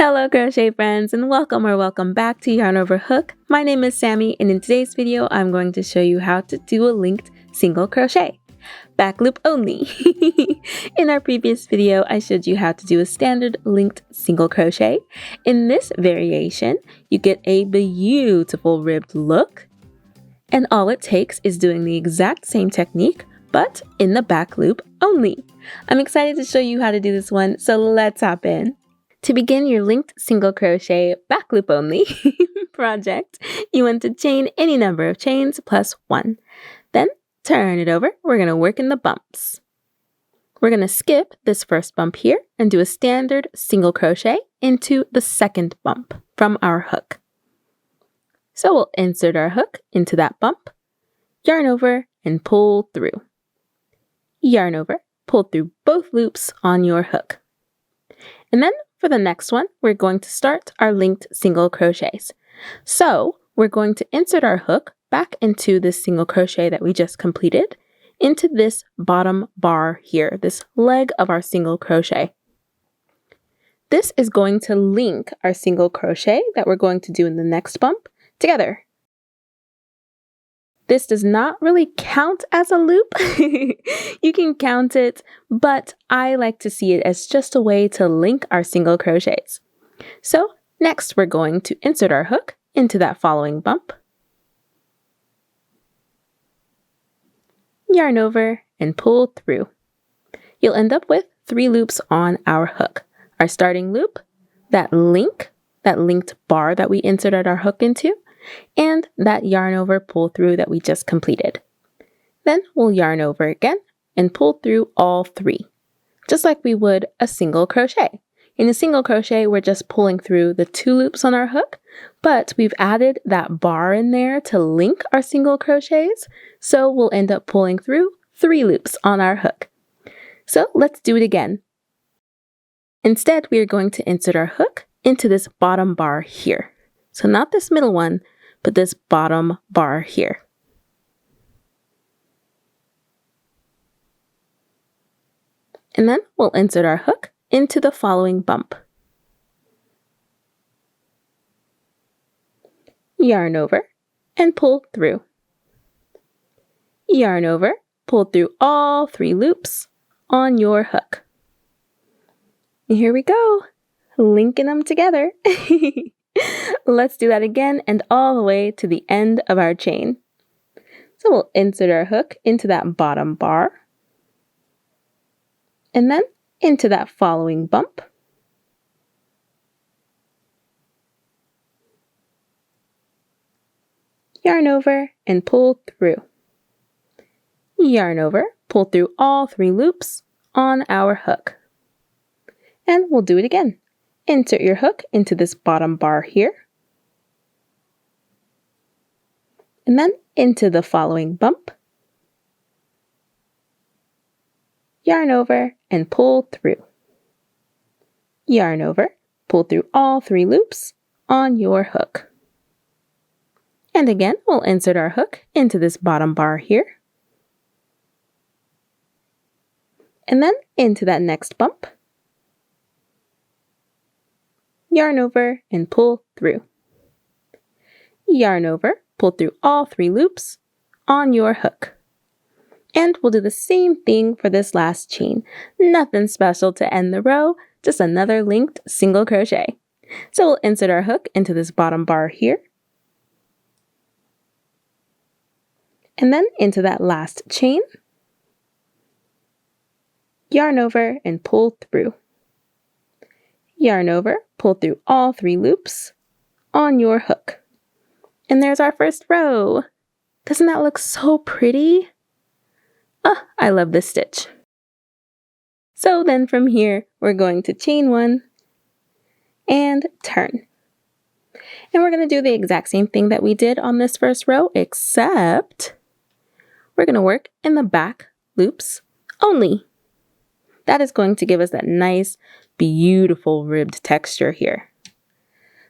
Hello crochet friends, and welcome back to Yarn Over Hook. My name is Sammy, and in today's video I'm going to show you how to do a linked single crochet. Back loop only. In our previous video I showed you how to do a standard linked single crochet. In this variation you get a beautiful ribbed look, and all it takes is doing the exact same technique but in the back loop only. I'm excited to show you how to do this one, so let's hop in. To begin your linked single crochet back loop only project, you want to chain any number of chains plus 1. Then turn it over. We're going to work in the bumps. We're going to skip this first bump here and do a standard single crochet into the second bump from our hook. So we'll insert our hook into that bump, yarn over and pull through. Yarn over, pull through both loops on your hook. And then for the next one, we're going to start our linked single crochets. So we're going to insert our hook back into this single crochet that we just completed into this bottom bar here, this leg of our single crochet. This is going to link our single crochet that we're going to do in the next bump together. This does not really count as a loop. You can count it, but I like to see it as just a way to link our single crochets. So next we're going to insert our hook into that following bump, yarn over and pull through. You'll end up with 3 loops on our hook. Our starting loop, that linked bar that we inserted our hook into, and that yarn over pull through that we just completed. Then we'll yarn over again and pull through all 3, just like we would a single crochet. In a single crochet, we're just pulling through the 2 loops on our hook, but we've added that bar in there to link our single crochets, so we'll end up pulling through 3 loops on our hook. So let's do it again. Instead, we are going to insert our hook into this bottom bar here. So not this middle one, but this bottom bar here. And then we'll insert our hook into the following bump. Yarn over and pull through. Yarn over, pull through all 3 loops on your hook. And here we go, linking them together. Let's do that again and all the way to the end of our chain. So we'll insert our hook into that bottom bar and then into that following bump. Yarn over and pull through. Yarn over, pull through all 3 loops on our hook. And we'll do it again. Insert your hook into this bottom bar here, and then into the following bump. Yarn over and pull through. Yarn over, pull through all 3 loops on your hook. And again, we'll insert our hook into this bottom bar here, and then into that next bump. Yarn over and pull through. Yarn over, pull through all 3 loops on your hook. And we'll do the same thing for this last chain. Nothing special to end the row, just another linked single crochet. So we'll insert our hook into this bottom bar here, and then into that last chain. Yarn over and pull through. Yarn over, pull through all 3 loops on your hook. And there's our first row. Doesn't that look so pretty? Oh, I love this stitch. So then from here, we're going to chain 1 and turn. And we're going to do the exact same thing that we did on this first row, except we're going to work in the back loops only. That is going to give us that nice, beautiful ribbed texture here.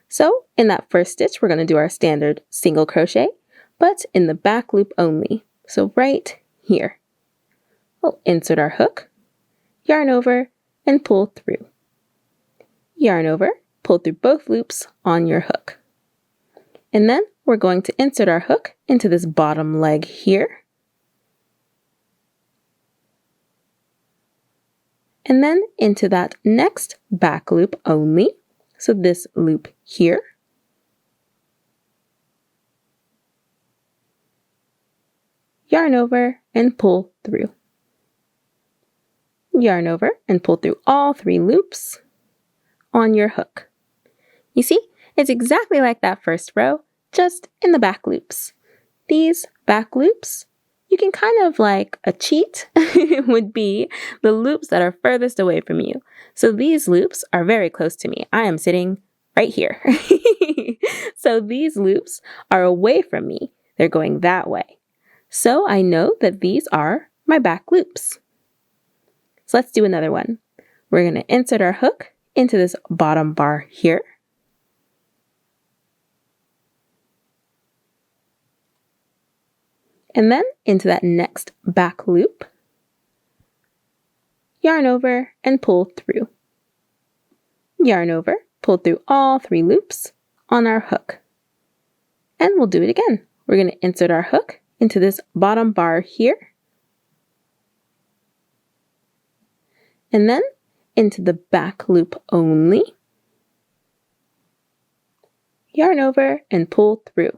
So in that first stitch, we're going to do our standard single crochet, but in the back loop only. So right here, we'll insert our hook, yarn over, and pull through. Yarn over, pull through both loops on your hook. And then we're going to insert our hook into this bottom leg here. And then into that next back loop only, so this loop here. Yarn over and pull through. Yarn over and pull through all 3 loops on your hook. You see, it's exactly like that first row, just in the back loops. These back loops, you can kind of like a cheat would be the loops that are furthest away from you. So these loops are very close to me. I am sitting right here. So these loops are away from me. They're going that way. So I know that these are my back loops. So let's do another one. We're going to insert our hook into this bottom bar here. And then into that next back loop, yarn over and pull through. Yarn over, pull through all 3 loops on our hook. And we'll do it again. We're going to insert our hook into this bottom bar here. And then into the back loop only. Yarn over and pull through.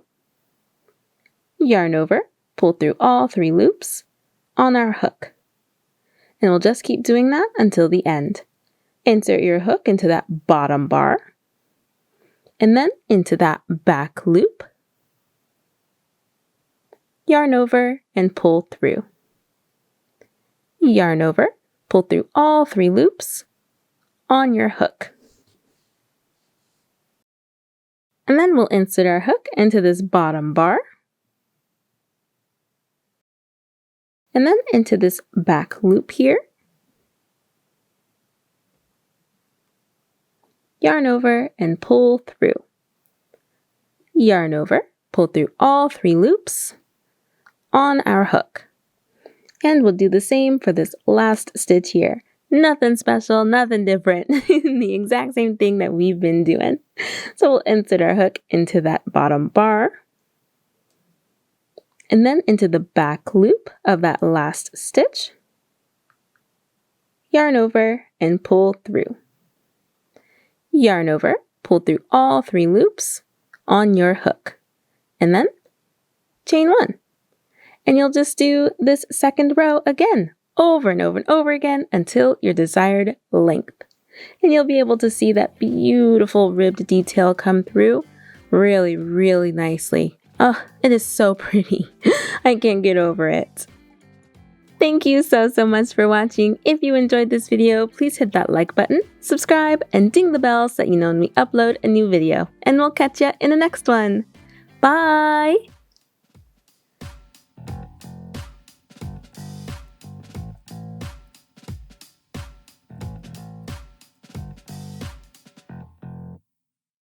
Yarn over, pull through all 3 loops on our hook. And we'll just keep doing that until the end. Insert your hook into that bottom bar, and then into that back loop. Yarn over and pull through. Yarn over, pull through all 3 loops on your hook. And then we'll insert our hook into this bottom bar. And then into this back loop here. Yarn over and pull through. Yarn over, pull through all 3 loops on our hook. And we'll do the same for this last stitch here. Nothing special, nothing different. The exact same thing that we've been doing. So we'll insert our hook into that bottom bar. And then into the back loop of that last stitch. Yarn over and pull through. Yarn over, pull through all 3 loops on your hook. And then chain 1. And you'll just do this second row again, over and over and over again until your desired length. And you'll be able to see that beautiful ribbed detail come through really, really nicely. Oh, it is so pretty. I can't get over it. Thank you so much for watching. If you enjoyed this video, please hit that like button, subscribe, and ding the bell so that you know when we upload a new video. And we'll catch you in the next one. Bye!